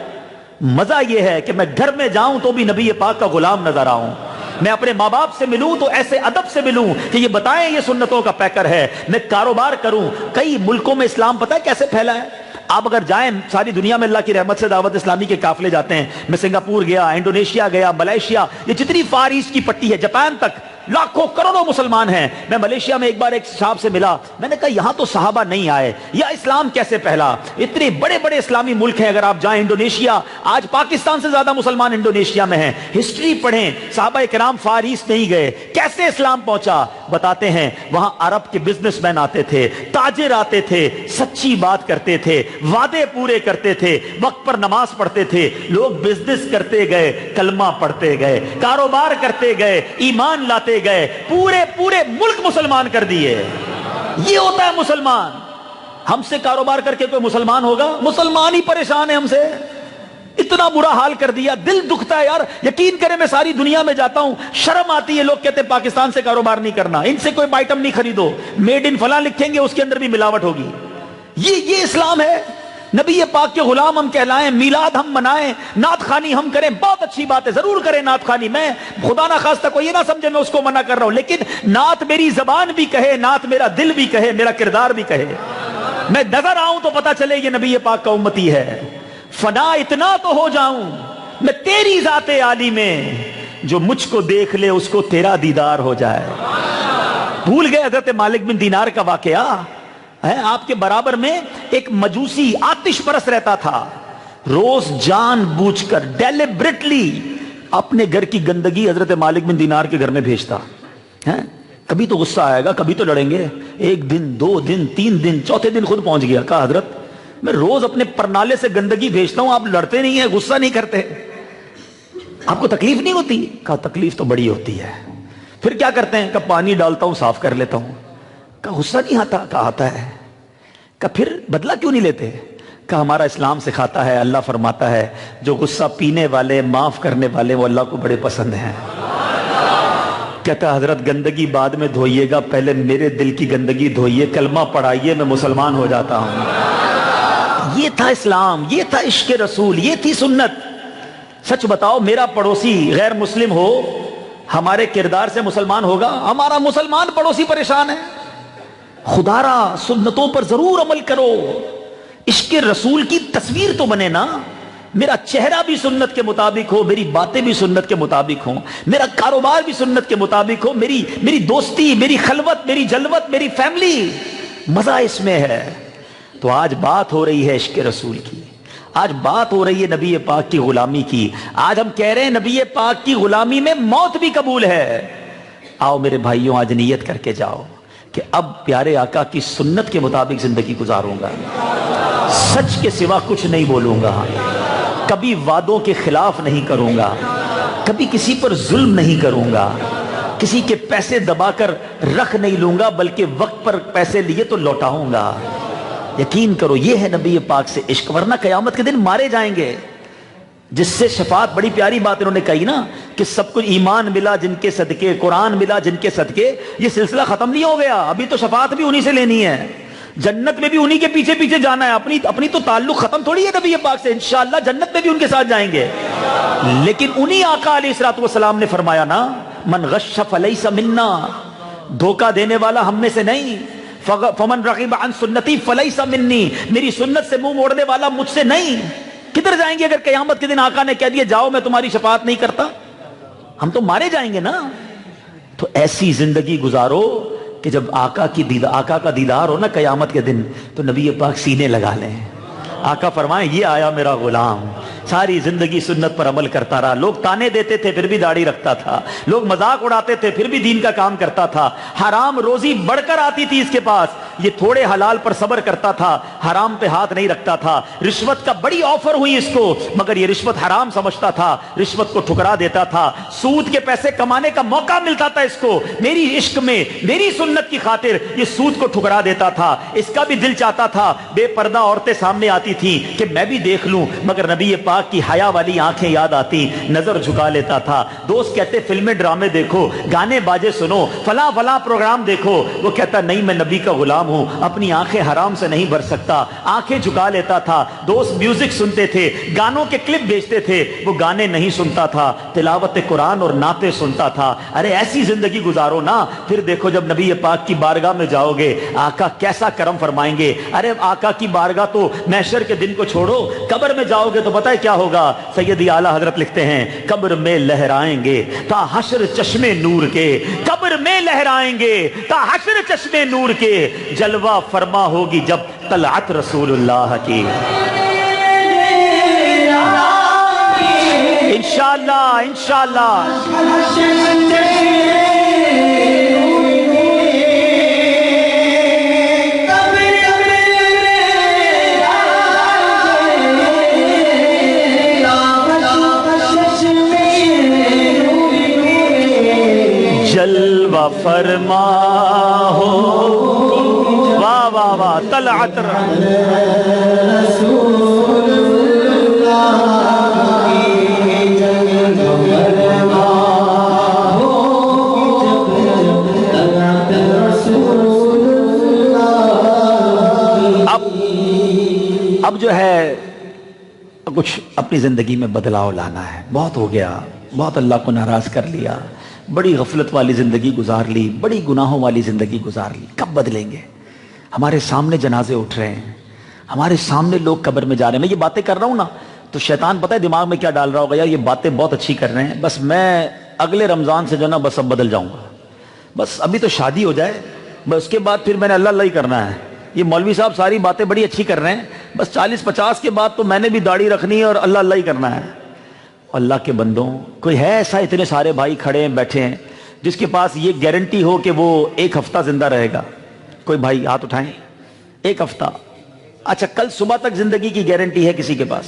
مزہ یہ ہے کہ میں گھر میں جاؤں تو بھی نبی پاک کا غلام نظر آؤں، میں اپنے ماں باپ سے ملوں تو ایسے ادب سے ملوں کہ یہ بتائیں یہ سنتوں کا پیکر ہے، میں کاروبار کروں۔ کئی ملکوں میں اسلام پتہ ہے کیسے پھیلا ہے؟ آپ اگر جائیں ساری دنیا میں اللہ کی رحمت سے دعوت اسلامی کے قافلے جاتے ہیں، میں سنگاپور گیا، انڈونیشیا گیا، ملائیشیا، یہ جتنی فار ایسٹ کی پٹی ہے، جاپان تک لاکھوں کروڑوں مسلمان ہیں۔ میں ملیشیا میں ایک بار ایک صاحب سے ملا، میں نے کہا یہاں تو صحابہ نہیں آئے، یا اسلام کیسے پھیلا؟ اتنے بڑے بڑے اسلامی ملک ہیں، اگر آپ جائیں انڈونیشیا، آج پاکستان سے زیادہ مسلمان انڈونیشیا میں ہیں۔ ہسٹری پڑھیں، صحابہ کرام فار ایسٹ نہیں گئے، کیسے اسلام پہنچا؟ بتاتے ہیں وہاں عرب کے بزنس مین آتے تھے، تاجر آتے تھے، سچی بات کرتے تھے، وعدے پورے کرتے تھے، وقت پر نماز پڑھتے تھے، لوگ بزنس کرتے گئے، کلمہ پڑھتے گئے، کاروبار کرتے گئے، ایمان لاتے گئے، پورے پورے ملک مسلمان کر دیے۔ یہ ہوتا ہے مسلمان۔ ہم سے کاروبار کر کے کوئی مسلمان ہوگا؟ مسلمان ہی پریشان ہے ہم سے، اتنا برا حال کر دیا، دل دکھتا ہے یار۔ یقین کریں میں ساری دنیا میں جاتا ہوں، شرم آتی ہے، لوگ کہتے ہیں پاکستان سے کاروبار نہیں کرنا، ان سے کوئی آئٹم نہیں خریدو، میڈ ان فلاں لکھیں گے اس کے اندر بھی ملاوٹ ہوگی۔ یہ اسلام ہے؟ نبی پاک کے غلام ہم کہلائیں، میلاد ہم منائیں، نعت خوانی ہم کریں، بہت اچھی بات ہے، ضرور کریں نعت خوانی۔ میں خدا نہ خواستہ کوئی یہ نہ سمجھے میں اس کو منع کر رہا ہوں، لیکن نعت میری زبان بھی کہے، نعت میرا دل بھی کہے، میرا کردار بھی کہے، میں نظر آؤں تو پتا چلے یہ نبی پاک کا امتی ہے۔ فنا اتنا تو ہو جاؤں میں تیری ذات عالی میں، جو مجھ کو دیکھ لے اس کو تیرا دیدار ہو جائے۔ بھول گئے حضرت مالک بن دینار کا واقعہ ہے؟ آپ کے برابر میں ایک مجوسی آتش پرست رہتا تھا، روز جان بوجھ کر ڈیلیبریٹلی اپنے گھر کی گندگی حضرت مالک بن دینار کے گھر میں بھیجتا ہے۔ کبھی تو غصہ آئے گا، کبھی تو لڑیں گے، ایک دن، دو دن، تین دن، چوتھے دن خود پہنچ گیا، کہا حضرت میں روز اپنے پرنالے سے گندگی بھیجتا ہوں، آپ لڑتے نہیں ہیں، غصہ نہیں کرتے، آپ کو تکلیف نہیں ہوتی؟ کہا تکلیف تو بڑی ہوتی ہے۔ پھر کیا کرتے ہیں؟ کہ پانی ڈالتا ہوں، صاف کر لیتا ہوں۔ کہا غصہ نہیں آتا؟ کہا آتا ہے۔ کہا پھر بدلہ کیوں نہیں لیتے؟ کہا ہمارا اسلام سکھاتا ہے، اللہ فرماتا ہے جو غصہ پینے والے، معاف کرنے والے، وہ اللہ کو بڑے پسند ہیں۔ کہتا حضرت گندگی بعد میں دھوئیے گا، پہلے میرے دل کی گندگی دھوئیے، کلمہ پڑھائیے، میں مسلمان ہو جاتا ہوں۔ یہ تھا اسلام، یہ تھا عشق رسول، یہ تھی سنت۔ سچ بتاؤ میرا پڑوسی غیر مسلم ہو، ہمارے کردار سے مسلمان ہوگا؟ ہمارا مسلمان پڑوسی پریشان ہے۔ خدا را سنتوں پر ضرور عمل کرو، عشق رسول کی تصویر تو بنے نا، میرا چہرہ بھی سنت کے مطابق ہو، میری باتیں بھی سنت کے مطابق ہوں، میرا کاروبار بھی سنت کے مطابق ہو، میری دوستی، میری خلوت، میری جلوت، میری فیملی، مزہ اس میں ہے۔ تو آج بات ہو رہی ہے عشق رسول کی، آج بات ہو رہی ہے نبی پاک کی غلامی کی، آج ہم کہہ رہے ہیں نبی پاک کی غلامی میں موت بھی قبول ہے۔ آؤ میرے بھائیوں، آج نیت کر کے جاؤ کہ اب پیارے آقا کی سنت کے مطابق زندگی گزاروں گا، سچ کے سوا کچھ نہیں بولوں گا، کبھی وعدوں کے خلاف نہیں کروں گا، کبھی کسی پر ظلم نہیں کروں گا، کسی کے پیسے دبا کر رکھ نہیں لوں گا، بلکہ وقت پر پیسے لیے تو لوٹاؤں گا۔ یقین کرو یہ ہے نبی پاک سے عشق، ورنہ قیامت کے دن مارے جائیں گے۔ جس سے شفاعت، بڑی پیاری بات انہوں نے کہی نا کہ سب کو ایمان ملا جن کے صدقے، قرآن ملا جن کے صدقے، یہ سلسلہ ختم نہیں ہو گیا، ابھی تو شفاعت بھی انہی سے لینی ہے، جنت میں بھی انہی کے پیچھے پیچھے جانا ہے، اپنی تو تعلق ختم تھوڑی ہے نبی پاک سے، انشاءاللہ جنت میں بھی ان کے ساتھ جائیں گے۔ لیکن انہی آقا علیہ الصلوۃ والسلام نے فرمایا نا، من غش فلیس منا، دھوکہ دینے والا ہم میں سے نہیں، فمن رغب عن سنتی فلیس منی، میری سنت سے منہ موڑنے والا مجھ سے نہیں۔ کدھر جائیں گے اگر قیامت کے دن آقا نے کہہ دیا جاؤ میں تمہاری شفاعت نہیں کرتا؟ ہم تو مارے جائیں گے نا۔ تو ایسی زندگی گزارو کہ جب آقا کا دیدار ہو نا قیامت کے دن تو نبی پاک سینے لگا لیں. آقا فرمائیں یہ آیا میرا غلام, ساری زندگی سنت پر عمل کرتا رہا, لوگ تانے دیتے تھے پھر بھی داڑھی رکھتا تھا, لوگ مذاق اڑاتے تھے پھر بھی دین کا کام کرتا تھا, حرام روزی بڑھ کر آتی تھی اس کے پاس, یہ تھوڑے حلال پر صبر کرتا تھا, حرام پہ ہاتھ نہیں رکھتا تھا. رشوت کا بڑی آفر ہوئی اس کو مگر یہ رشوت حرام سمجھتا تھا, رشوت کو ٹھکرا دیتا تھا. سود کے پیسے کمانے کا موقع ملتا تھا اس کو, میری عشق میں میری سنت کی خاطر یہ سود کو ٹھکرا دیتا تھا. اس کا بھی دل چاہتا تھا بے پردہ عورتیں سامنے آتی تھیں کہ میں بھی دیکھ لوں, مگر نبی پاک کی حیا والی آنکھیں یاد آتی, نظر جھکا لیتا تھا. دوست کہتے فلمیں ڈرامے دیکھو, گانے باجے سنو, فلاں فلاں پروگرام دیکھو, وہ کہتا نہیں میں نبی کا غلام ہوں, اپنی آنکھیں حرام سے نہیں بھر سکتا, آنکھیں جھکا لیتا تھا. دوست میوزک سنتے تھے, گانوں کے کلپ بیچتے تھے, وہ گانے نہیں سنتا تھا, تلاوت قرآن اور نعتیں سنتا تھا. ارے ایسی زندگی گزارو نا, پھر دیکھو جب نبی پاک کی بارگاہ میں جاؤ گے آقا کیسا کرم فرمائیں گے. ارے آقا کی بارگاہ تو محشر کے دن کو چھوڑو, قبر میں جاؤ گے تو پتہ ہے کیا ہوگا. سیدی اعلیٰ حضرت لکھتے ہیں قبر میں لہرائیں گے تا حشر چشمے نور کے, قبر میں لہرائیں گے تا حشر چشمے نور کے, جلوہ فرما ہوگی جب طلعت رسول اللہ کی. انشاءاللہ انشاءاللہ جلوہ فرما ہو, واہ واہ واہ, طلعت رسول اللہ. اب جو ہے کچھ اپنی زندگی میں بدلاؤ لانا ہے. بہت ہو گیا, بہت اللہ کو ناراض کر لیا, بڑی غفلت والی زندگی گزار لی, بڑی گناہوں والی زندگی گزار لی. کب بدلیں گے؟ ہمارے سامنے جنازے اٹھ رہے ہیں, ہمارے سامنے لوگ قبر میں جا رہے ہیں. میں یہ باتیں کر رہا ہوں نا تو شیطان پتہ ہے دماغ میں کیا ڈال رہا ہوگا, یار یہ باتیں بہت اچھی کر رہے ہیں, بس میں اگلے رمضان سے جو نا بس اب بدل جاؤں گا, بس ابھی تو شادی ہو جائے, بس اس کے بعد پھر میں نے اللہ اللہ ہی کرنا ہے. یہ مولوی صاحب ساری باتیں بڑی اچھی کر رہے ہیں, بس 40-50 کے بعد تو میں نے بھی داڑھی رکھنی ہے اور اللہ اللہ ہی کرنا ہے. اللہ کے بندوں, کوئی ہے ایسا, اتنے سارے بھائی کھڑے ہیں بیٹھے ہیں, جس کے پاس یہ گارنٹی ہو کہ وہ 1 ہفتہ زندہ رہے گا؟ کوئی بھائی ہاتھ اٹھائیں. 1 ہفتہ, اچھا کل صبح تک زندگی کی گارنٹی ہے کسی کے پاس؟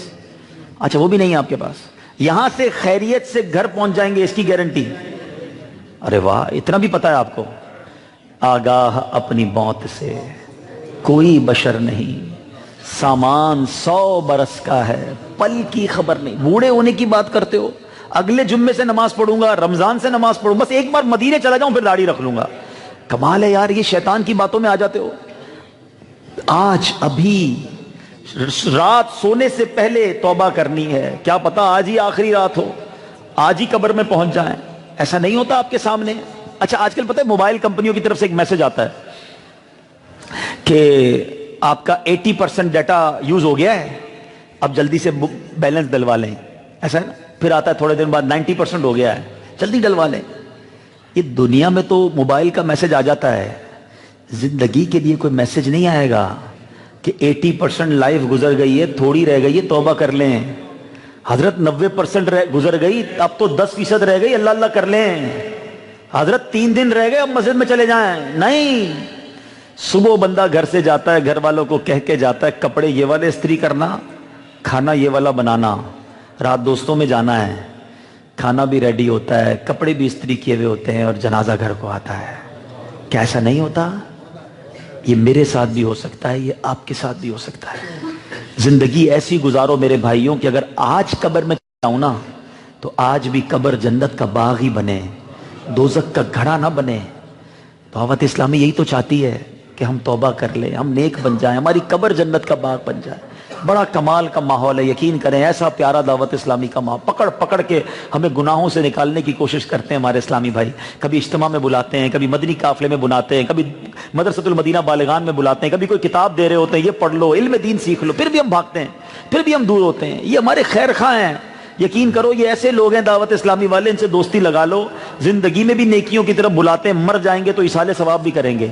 اچھا وہ بھی نہیں ہے آپ کے پاس. یہاں سے خیریت سے گھر پہنچ جائیں گے اس کی گارنٹی؟ ارے واہ, اتنا بھی پتا ہے آپ کو. آگاہ اپنی موت سے کوئی بشر نہیں, سامان 100 برس کا ہے, پل کی خبر نہیں. بوڑھے ہونے کی بات کرتے ہو, اگلے جمعے سے نماز پڑھوں گا, رمضان سے نماز پڑھوں, بس ایک بار مدینے چلا جاؤں پھر داڑھی رکھ لوں گا. کمال ہے یار, یہ شیطان کی باتوں میں آ جاتے ہو. آج ابھی رات سونے سے پہلے توبہ کرنی ہے, کیا پتا آج ہی آخری رات ہو, آج ہی قبر میں پہنچ جائیں. ایسا نہیں ہوتا آپ کے سامنے. اچھا آج کل پتہ ہے موبائل کمپنیوں کی طرف سے ایک میسج آتا ہے کہ آپ کا 80% ڈیٹا یوز ہو گیا ہے, اب جلدی سے بیلنس ڈلوا لیں. ایسا ہے نا, پھر آتا ہے تھوڑے دن بعد 90% ہو گیا ہے, جلدی ڈلوا لیں. یہ دنیا میں تو موبائل کا میسج آ جاتا ہے, زندگی کے لیے کوئی میسج نہیں آئے گا کہ 80% لائف گزر گئی ہے, تھوڑی رہ گئی ہے, توبہ کر لیں. حضرت 90% گزر گئی, اب تو 10% رہ گئی, اللہ اللہ کر لیں. حضرت 3 دن رہ گئے, اب مسجد میں چلے جائیں. نہیں, صبح بندہ گھر سے جاتا ہے, گھر والوں کو کہہ کے جاتا ہے کپڑے یہ والے استری کرنا, کھانا یہ والا بنانا, رات دوستوں میں جانا ہے, کھانا بھی ریڈی ہوتا ہے, کپڑے بھی استری کیے ہوئے ہوتے ہیں, اور جنازہ گھر کو آتا ہے. کیا ایسا نہیں ہوتا؟ یہ میرے ساتھ بھی ہو سکتا ہے, یہ آپ کے ساتھ بھی ہو سکتا ہے. زندگی ایسی گزارو میرے بھائیوں کہ اگر آج قبر میں جاؤں نا تو آج بھی قبر جنت کا باغ ہی بنے, دوزخ کا گھڑا نہ بنے. دعوت اسلامی یہی تو چاہتی ہے کہ ہم توبہ کر لیں, ہم نیک بن جائیں, ہماری قبر جنت کا باغ بن جائے. بڑا کمال کا ماحول ہے, یقین کریں ایسا پیارا دعوت اسلامی کا ماحول. پکڑ پکڑ کے ہمیں گناہوں سے نکالنے کی کوشش کرتے ہیں ہمارے اسلامی بھائی. کبھی اجتماع میں بلاتے ہیں, کبھی مدنی قافلے میں بلاتے ہیں, کبھی مدرسۃ المدینہ بالغان میں بلاتے ہیں, کبھی کوئی کتاب دے رہے ہوتے ہیں, یہ پڑھ لو, علم دین سیکھ لو, پھر بھی ہم بھاگتے ہیں, پھر بھی ہم دور ہوتے ہیں. یہ ہمارے خیر خواہ ہیں, یقین کرو یہ ایسے لوگ ہیں دعوت اسلامی والے، ان سے دوستی لگا لو، زندگی میں بھی نیکیوں کی طرف بلاتے ہیں، مر جائیں گے تو ایصال ثواب بھی کریں گے.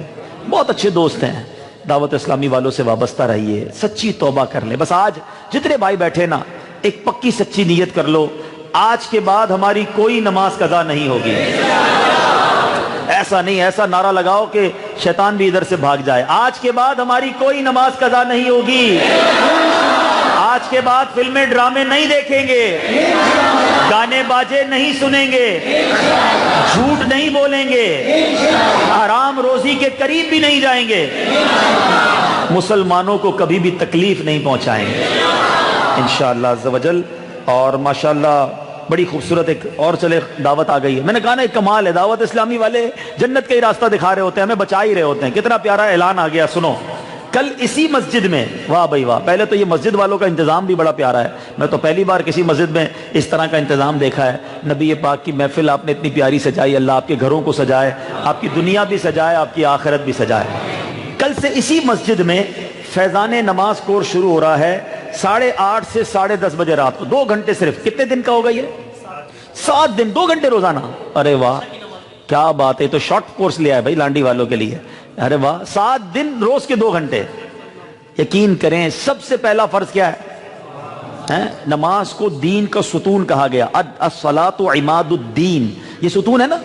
بہت اچھے دوست ہیں. دعوت اسلامی والوں سے وابستہ رہیے، سچی توبہ کر لیں. بس آج جتنے بھائی بیٹھے نا، ایک پکی سچی نیت کر لو، آج کے بعد ہماری کوئی نماز قضا نہیں ہوگی. ایسا نہیں، ایسا نعرہ لگاؤ کہ شیطان بھی ادھر سے بھاگ جائے. آج کے بعد ہماری کوئی نماز قضا نہیں ہوگی. آج کے بعد فلمیں ڈرامے نہیں دیکھیں گے، گانے باجے نہیں سنیں گے، جھوٹ نہیں بولیں گے، حرام روزی کے قریب بھی نہیں جائیں گے، مسلمانوں کو کبھی بھی تکلیف نہیں پہنچائیں گے انشاءاللہ عز و جل. اور ماشاءاللہ بڑی خوبصورت ایک اور چلے دعوت آ گئی ہے. میں نے کہا نا ایک کمال ہے، دعوت اسلامی والے جنت کا ہی راستہ دکھا رہے ہوتے ہیں، ہمیں بچا ہی رہے ہوتے ہیں. کتنا پیارا اعلان آ گیا، سنو. کل اسی مسجد میں، واہ بھائی واہ، پہلے تو یہ مسجد والوں کا انتظام بھی بڑا پیارا ہے. میں تو پہلی بار کسی مسجد میں اس طرح کا انتظام دیکھا ہے. نبی پاک کی محفل آپ نے اتنی پیاری سجائی، اللہ آپ کے گھروں کو سجائے، آپ کی دنیا بھی سجائے، آپ کی آخرت بھی سجائے. کل سے اسی مسجد میں فیضان نماز کورس شروع ہو رہا ہے 8:30 سے 10:30 بجے رات کو. 2 گھنٹے صرف. کتنے دن کا ہوگا یہ؟ 7 دن، 2 گھنٹے روزانہ. ارے واہ کیا بات ہے، تو شارٹ کورس لیا ہے بھائی لانڈی والوں کے لیے. ارے واہ، 7 دن روز کے 2 گھنٹے. یقین کریں سب سے پہلا فرض کیا ہے؟ نماز کو دین کا ستون کہا گیا. الصلاۃ عماد الدین، یہ ستون ہے نا.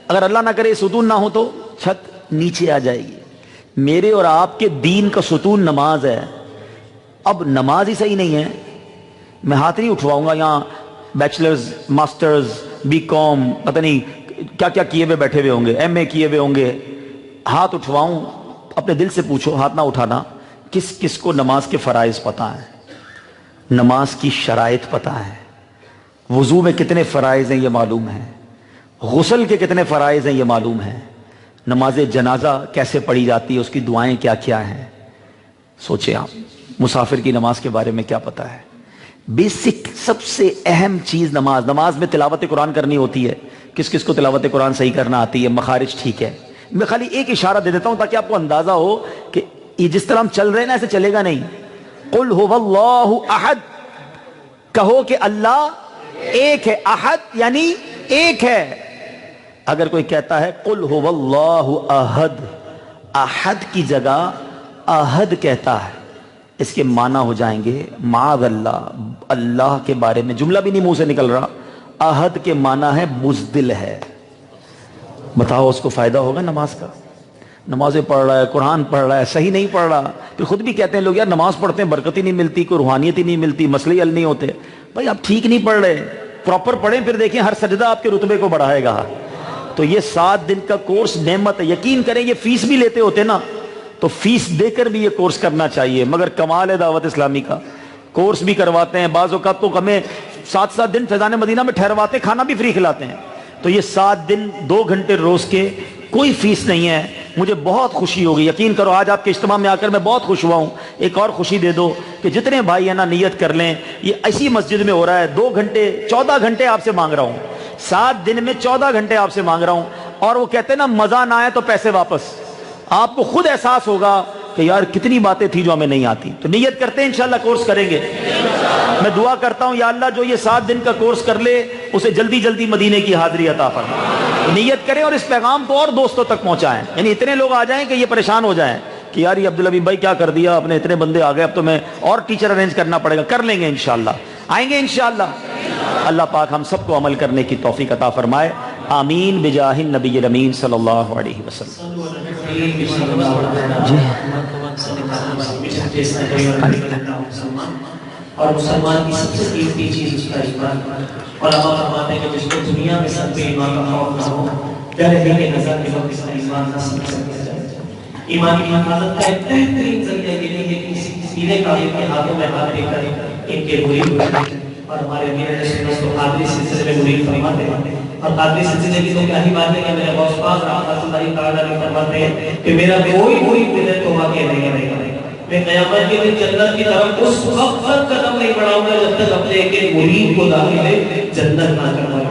اگر اللہ نہ کرے یہ ستون نہ ہو تو چھت نیچے آ جائے گی. میرے اور آپ کے دین کا ستون نماز ہے. اب نماز ہی صحیح نہیں ہے، میں ہاتھ نہیں اٹھواؤں گا. یہاں بیچلرز، ماسٹرز، بی کام، پتہ نہیں کیا کیا کیے ہوئے بیٹھے ہوئے ہوں گے، ایم اے کیے ہوئے ہوں گے. ہاتھ اٹھواؤں؟ اپنے دل سے پوچھو، ہاتھ نہ اٹھانا. کس کس کو نماز کے فرائض پتہ ہیں، نماز کی شرائط پتہ ہے، وضو میں کتنے فرائض ہیں یہ معلوم ہے، غسل کے کتنے فرائض ہیں یہ معلوم ہے، نماز جنازہ کیسے پڑھی جاتی ہے، اس کی دعائیں کیا کیا ہیں. سوچیں آپ، مسافر کی نماز کے بارے میں کیا پتہ ہے. بیسک سب سے اہم چیز نماز. نماز میں تلاوت قرآن کرنی ہوتی ہے. کس کس کو تلاوت قرآن صحیح کرنا آتی ہے، مخارج ٹھیک ہے. میں خالی ایک اشارہ دے دیتا ہوں تاکہ آپ کو اندازہ ہو کہ یہ جس طرح ہم چل رہے ہیں نا ایسے چلے گا نہیں. قل هو اللہ احد، کہو کہ اللہ ایک ہے. احد یعنی ایک ہے. اگر کوئی کہتا ہے قل هو اللہ احد، احد کی جگہ احد کہتا ہے، اس کے معنی ہو جائیں گے معاذ اللہ، اللہ کے بارے میں جملہ بھی نہیں منہ سے نکل رہا. احد کے معنی ہے بزدل ہے. بتاؤ اس کو فائدہ ہوگا نماز کا؟ نمازیں پڑھ رہا ہے، قرآن پڑھ رہا ہے، صحیح نہیں پڑھ رہا. پھر خود بھی کہتے ہیں لوگ یار نماز پڑھتے ہیں برکت ہی نہیں ملتی، کوئی روحانیت ہی نہیں ملتی، مسئلے حل نہیں ہوتے. بھائی آپ ٹھیک نہیں پڑھ رہے، پراپر پڑھیں، پھر دیکھیں ہر سجدہ آپ کے رتبے کو بڑھائے گا. تو یہ 7 دن کا کورس نعمت ہے. یقین کریں یہ فیس بھی لیتے ہوتے نا تو فیس دے کر بھی یہ کورس کرنا چاہیے. مگر کمال ہے دعوت اسلامی کا، کورس بھی کرواتے ہیں. بعض اوقات تو ہمیں 7 دن فیضان مدینہ میں ٹھہرواتے، کھانا بھی فری کھلاتے ہیں. تو یہ 7 دن 2 گھنٹے روز کے، کوئی فیس نہیں ہے. مجھے بہت خوشی ہوگی، یقین کرو آج آپ کے اجتماع میں آ کر میں بہت خوش ہوا ہوں. ایک اور خوشی دے دو کہ جتنے بھائی ہیں نا نیت کر لیں، یہ ایسی مسجد میں ہو رہا ہے. 2 گھنٹے 14 گھنٹے آپ سے مانگ رہا ہوں، 7 دن میں 14 گھنٹے آپ سے مانگ رہا ہوں. اور وہ کہتے ہیں نا مزہ نہ آئے تو پیسے واپس. آپ کو خود احساس ہوگا کہ یار کتنی باتیں تھی جو ہمیں نہیں آتی. تو نیت کرتے ہیں انشاءاللہ کورس کریں گے. میں دعا کرتا ہوں یا اللہ جو یہ 7 دن کا کورس کر لے اسے جلدی جلدی مدینے کی حاضری عطا فرما. نیت کریں اور اس پیغام کو اور دوستوں تک پہنچائیں. یعنی اتنے لوگ آ جائیں کہ یہ پریشان ہو جائیں کہ یار یہ عبدالحبیب بھائی کیا کر دیا، اپنے اتنے بندے آ گئے، اب تو میں اور ٹیچر ارینج کرنا پڑے گا. کر لیں گے انشاءاللہ، آئیں گے انشاءاللہ. اللہ پاک ہم سب کو عمل کرنے کی توفیق عطا فرمائے. آمین بجاہ النبی الامین صلی اللہ علیہ وسلم. اور مسلمان کی سب سے قیمتی چیز اس کا ایمان. اور آپ فرماتے ہیں کہ جس کو دنیا میں سب پہ ایمان کا خوف نہ ہو، ڈر ہے کہ نظر کے وقت اس کا ایمان نہ سمجھ سکتا جائے. ایمان کی حفاظت کا ایک بہترین ذریعہ یہ نہیں ہے کہ کسی سیدھے قائل کے ہاتھوں میں ہاتھ دے کر ان کے مرید ہوتے ہیں. اور ہمارے امیر اہل سنت کو قادری سلسلے میں مرید فرماتے ہیں. اور قادری سلسلے کی تو کیا ہی بات ہے کہ میرے غوث پاک رحمۃ اللہ تعالیٰ علیہ فرماتے ہیں کہ میرا کوئی مرید تو واقع نہیں رہے گا. میں قیامت کے دن جنت کی طرف اس وقت تک قدم نہیں بڑھاؤں گا جب تک اپنے ایک مرید کو داخل جنت نہ کرواؤں.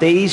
23,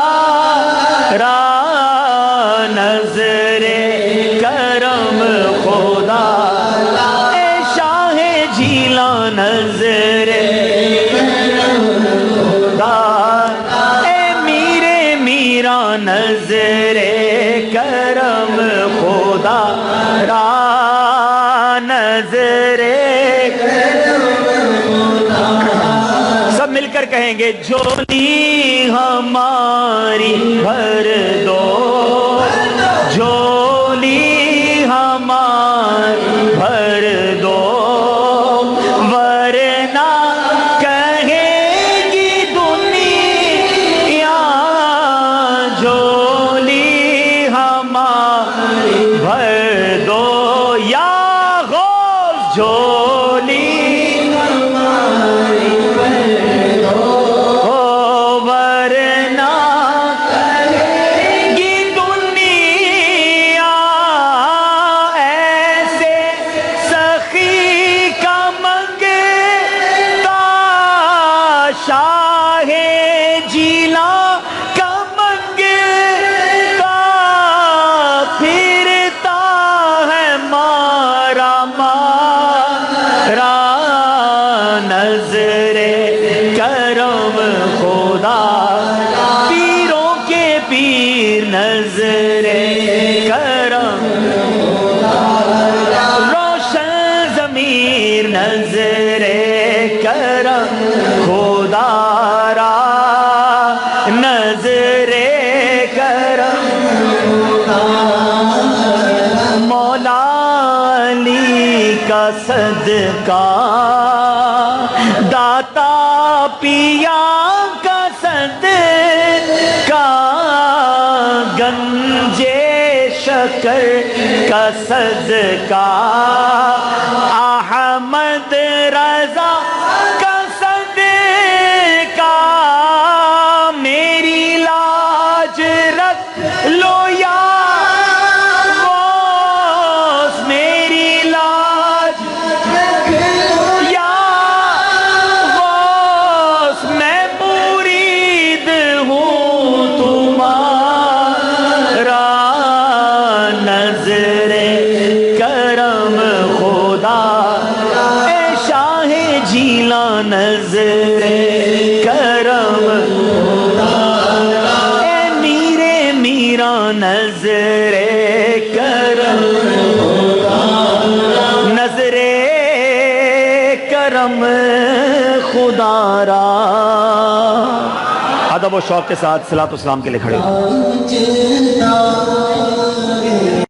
پکارا نظر کرم خدا اے شاہ جیلان نظر خدا اے میرے میرا نظر کرم خدا را نظر سب مل کر کہیں گے جھولی ہماری بھر دو جھولی ہماری بھر دو ورنہ کہے گی دنیا جھولی ہماری بھر دو یا غوث جھولی شاہ جیلا کا منگتا پھرتا ہے مارا مارا نظر کرم خدا پیروں کے پیر نظر کرم روشن ضمیر نظر کرم خدا را نظر کرم مولا علی کا صدقہ داتا پیا کا صدقہ گنجے شکر کا صدقہ احمد رضا کا صدقہ میری لاج رکھ لو یا غوث میری لاج یا غوث میں مرید ہوں تمہارا نظر کرم خدا اے شاہ جیلا نظر کرم اے میرے میرا نظر کرم نظر کرم خدا را ادب و شوق کے ساتھ صلاۃ و سلام کے لیے کھڑے